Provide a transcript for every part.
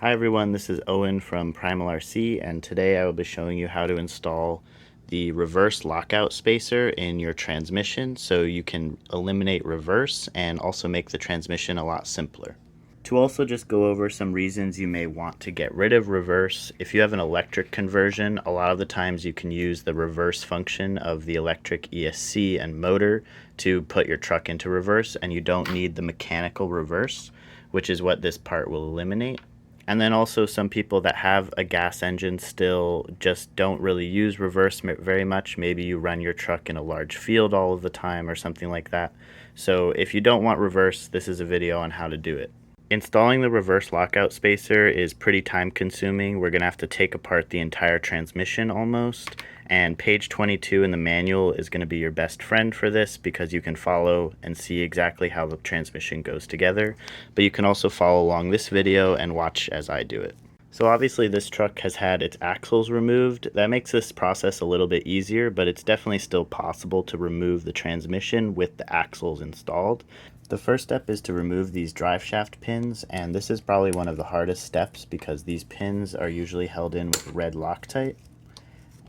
Hi everyone, this is Owen from Primal RC, and today I will be showing you how to install the reverse lockout spacer in your transmission so you can eliminate reverse and also make the transmission a lot simpler. To also just go over some reasons you may want to get rid of reverse, if you have an electric conversion, a lot of the times you can use the reverse function of the electric ESC and motor to put your truck into reverse, and you don't need the mechanical reverse, which is what this part will eliminate. And then also some people that have a gas engine still just don't really use reverse very much. Maybe you run your truck in a large field all of the time or something like that. So if you don't want reverse, this is a video on how to do it. Installing the reverse lockout spacer is pretty time consuming. We're going to have to take apart the entire transmission almost, and page 22 in the manual is going to be your best friend for this because you can follow and see exactly how the transmission goes together, but you can also follow along this video and watch as I do it. So obviously this truck has had its axles removed. That makes this process a little bit easier, but it's definitely still possible to remove the transmission with the axles installed. The first step is to remove these drive shaft pins, and this is probably one of the hardest steps because these pins are usually held in with red Loctite.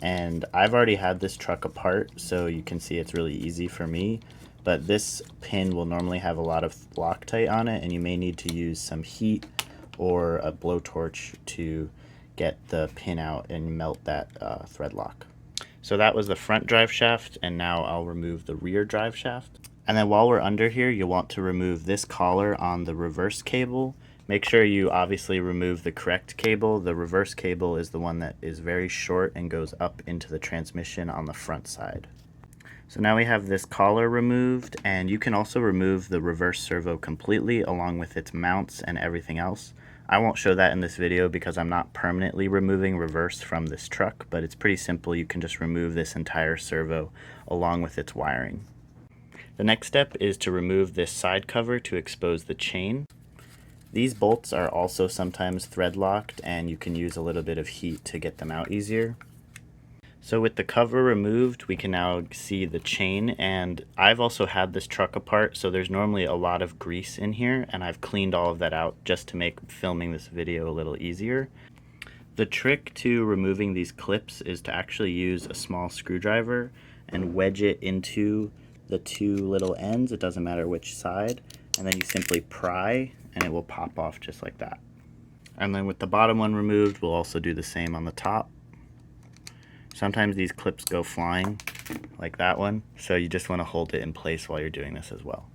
And I've already had this truck apart, so you can see it's really easy for me, but this pin will normally have a lot of Loctite on it, and you may need to use some heat or a blowtorch to get the pin out and melt that thread lock. So that was the front drive shaft, and now I'll remove the rear drive shaft. And then while we're under here, you'll want to remove this collar on the reverse cable. Make sure you obviously remove the correct cable. The reverse cable is the one that is very short and goes up into the transmission on the front side. So now we have this collar removed, and you can also remove the reverse servo completely along with its mounts and everything else. I won't show that in this video because I'm not permanently removing reverse from this truck, but it's pretty simple. You can just remove this entire servo along with its wiring. The next step is to remove this side cover to expose the chain. These bolts are also sometimes thread locked, and you can use a little bit of heat to get them out easier. So with the cover removed, we can now see the chain, and I've also had this truck apart, so there's normally a lot of grease in here, and I've cleaned all of that out just to make filming this video a little easier. The trick to removing these clips is to actually use a small screwdriver and wedge it into the two little ends. It doesn't matter which side, and then you simply pry and it will pop off just like that. And then with the bottom one removed, we'll also do the same on the top. Sometimes these clips go flying like that one, so you just want to hold it in place while you're doing this as well.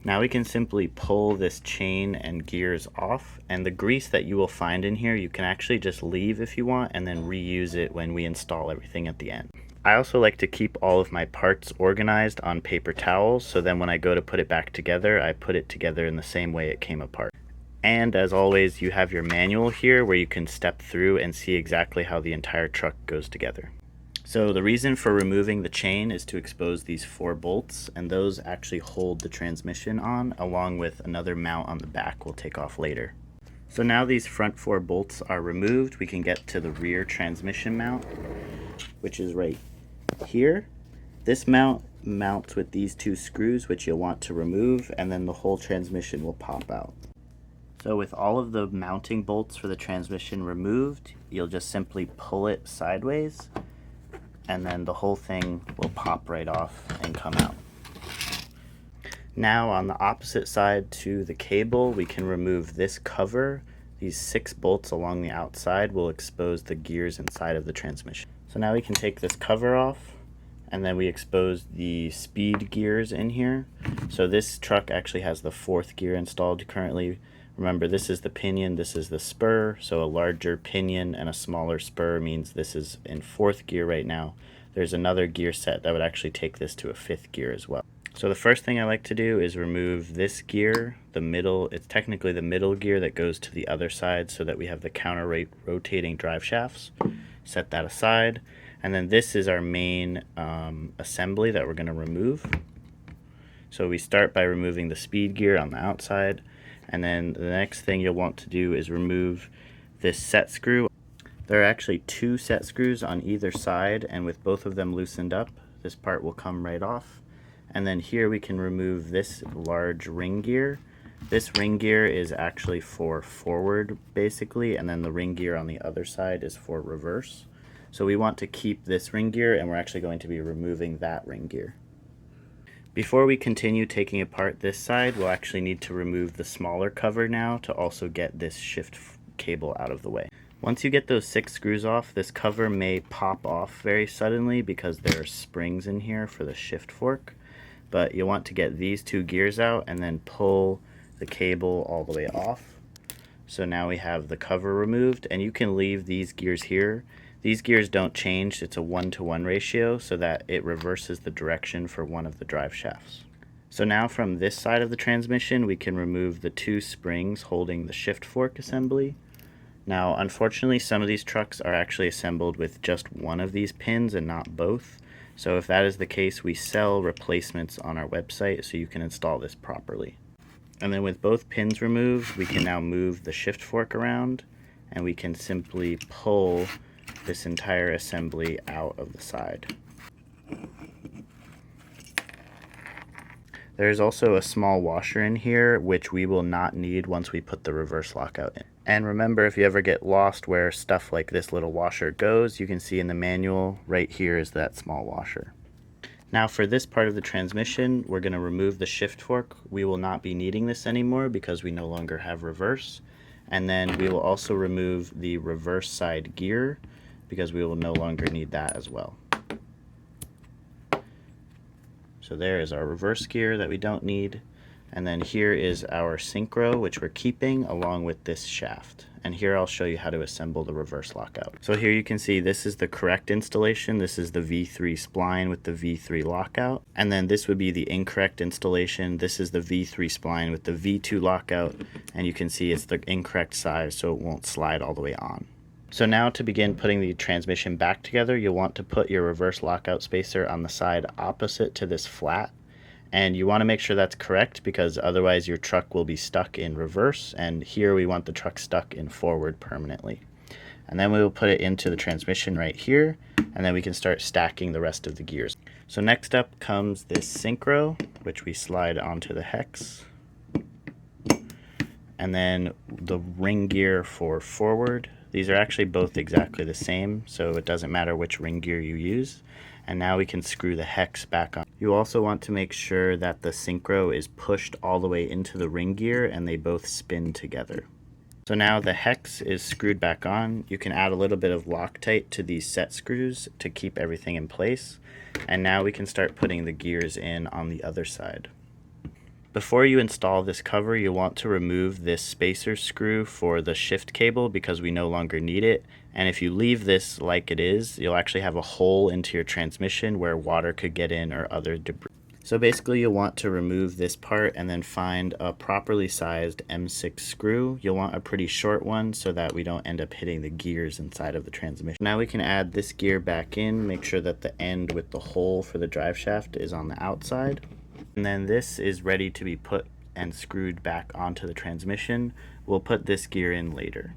Now we can simply pull this chain and gears off, and the grease that you will find in here you can actually just leave if you want and then reuse it when we install everything at the end. I also like to keep all of my parts organized on paper towels, so then when I go to put it back together, I put it together in the same way it came apart. And as always, you have your manual here where you can step through and see exactly how the entire truck goes together. So the reason for removing the chain is to expose these 4 bolts, and those actually hold the transmission on, along with another mount on the back we'll take off later. So now these front 4 bolts are removed, we can get to the rear transmission mount, which is right here. This mount mounts with these 2 screws, which you'll want to remove, and then the whole transmission will pop out. So with all of the mounting bolts for the transmission removed, you'll just simply pull it sideways, and then the whole thing will pop right off and come out. Now on the opposite side to the cable, we can remove this cover. These 6 bolts along the outside will expose the gears inside of the transmission. So now we can take this cover off, and then we expose the speed gears in here. So this truck actually has the 4th gear installed currently. Remember, this is the pinion, this is the spur, so a larger pinion and a smaller spur means this is in 4th gear right now. There's another gear set that would actually take this to a 5th gear as well. So the first thing I like to do is remove this gear, the middle, it's technically the middle gear that goes to the other side so that we have the counter rotating drive shafts. Set that aside, and then this is our main assembly that we're going to remove. So we start by removing the speed gear on the outside, and then the next thing you'll want to do is remove this set screw. There are actually 2 set screws on either side, and with both of them loosened up, this part will come right off. And then here we can remove this large ring gear This ring gear is actually for forward basically, and then the ring gear on the other side is for reverse. So we want to keep this ring gear, and we're actually going to be removing that ring gear. Before we continue taking apart this side, we'll actually need to remove the smaller cover now to also get this shift cable out of the way. Once you get those 6 screws off, this cover may pop off very suddenly because there are springs in here for the shift fork, but you'll want to get these 2 gears out and then pull the cable all the way off. So now we have the cover removed, and you can leave these gears here. These gears don't change, it's a 1-to-1 ratio so that it reverses the direction for one of the drive shafts. So now from this side of the transmission we can remove the 2 springs holding the shift fork assembly. Now unfortunately some of these trucks are actually assembled with just one of these pins and not both. So if that is the case, we sell replacements on our website so you can install this properly. And then with both pins removed, we can now move the shift fork around, and we can simply pull this entire assembly out of the side. There's also a small washer in here which we will not need once we put the reverse lockout in. And remember, if you ever get lost where stuff like this little washer goes, you can see in the manual right here is that small washer. Now for this part of the transmission, we're going to remove the shift fork. We will not be needing this anymore because we no longer have reverse. And then we will also remove the reverse side gear because we will no longer need that as well. So there is our reverse gear that we don't need. And then here is our synchro, which we're keeping along with this shaft. And here I'll show you how to assemble the reverse lockout. So here you can see this is the correct installation. This is the V3 spline with the V3 lockout. And then this would be the incorrect installation. This is the V3 spline with the V2 lockout. And you can see it's the incorrect size, so it won't slide all the way on. So now to begin putting the transmission back together, you'll want to put your reverse lockout spacer on the side opposite to this flat. And you want to make sure that's correct because otherwise your truck will be stuck in reverse, and here we want the truck stuck in forward permanently. And then we will put it into the transmission right here, and then we can start stacking the rest of the gears. So next up comes this synchro, which we slide onto the hex. And then the ring gear for forward. These are actually both exactly the same, so it doesn't matter which ring gear you use. And now we can screw the hex back on. You also want to make sure that the synchro is pushed all the way into the ring gear and they both spin together. So now the hex is screwed back on. You can add a little bit of Loctite to these set screws to keep everything in place. And now we can start putting the gears in on the other side. Before you install this cover, you'll want to remove this spacer screw for the shift cable because we no longer need it. And if you leave this like it is, you'll actually have a hole into your transmission where water could get in or other debris. So basically you'll want to remove this part and then find a properly sized M6 screw. You'll want a pretty short one so that we don't end up hitting the gears inside of the transmission. Now we can add this gear back in, make sure that the end with the hole for the drive shaft is on the outside. And then this is ready to be put and screwed back onto the transmission. We'll put this gear in later.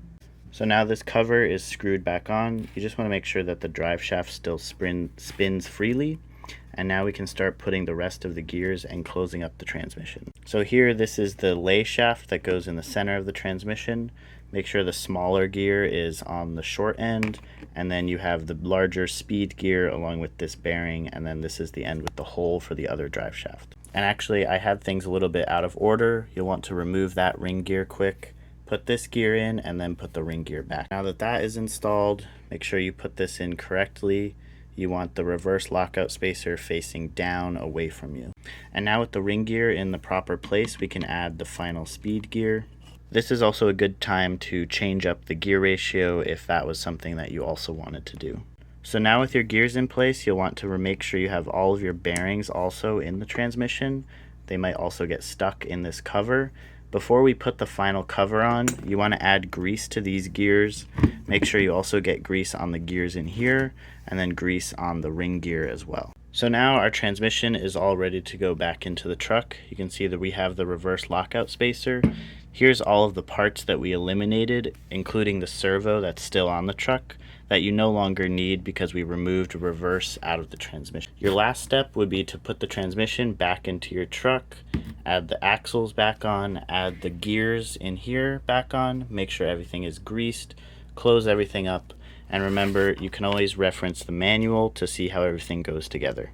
So now this cover is screwed back on. You just want to make sure that the drive shaft still spins freely. And now we can start putting the rest of the gears and closing up the transmission. So here, this is the lay shaft that goes in the center of the transmission. Make sure the smaller gear is on the short end, and then you have the larger speed gear along with this bearing, and then this is the end with the hole for the other drive shaft. And actually I had things a little bit out of order. You'll want to remove that ring gear quick, put this gear in, and then put the ring gear back. Now that that is installed, make sure you put this in correctly. You want the reverse lockout spacer facing down away from you. And now with the ring gear in the proper place, we can add the final speed gear. This is also a good time to change up the gear ratio if that was something that you also wanted to do. So now with your gears in place, you'll want to make sure you have all of your bearings also in the transmission. They might also get stuck in this cover. Before we put the final cover on, you want to add grease to these gears. Make sure you also get grease on the gears in here, and then grease on the ring gear as well. So now our transmission is all ready to go back into the truck. You can see that we have the reverse lockout spacer. Here's all of the parts that we eliminated, including the servo that's still on the truck. that you no longer need because we removed reverse out of the transmission. Your last step would be to put the transmission back into your truck, add the axles back on, add the gears in here back on, make sure everything is greased, close everything up, and remember, you can always reference the manual to see how everything goes together.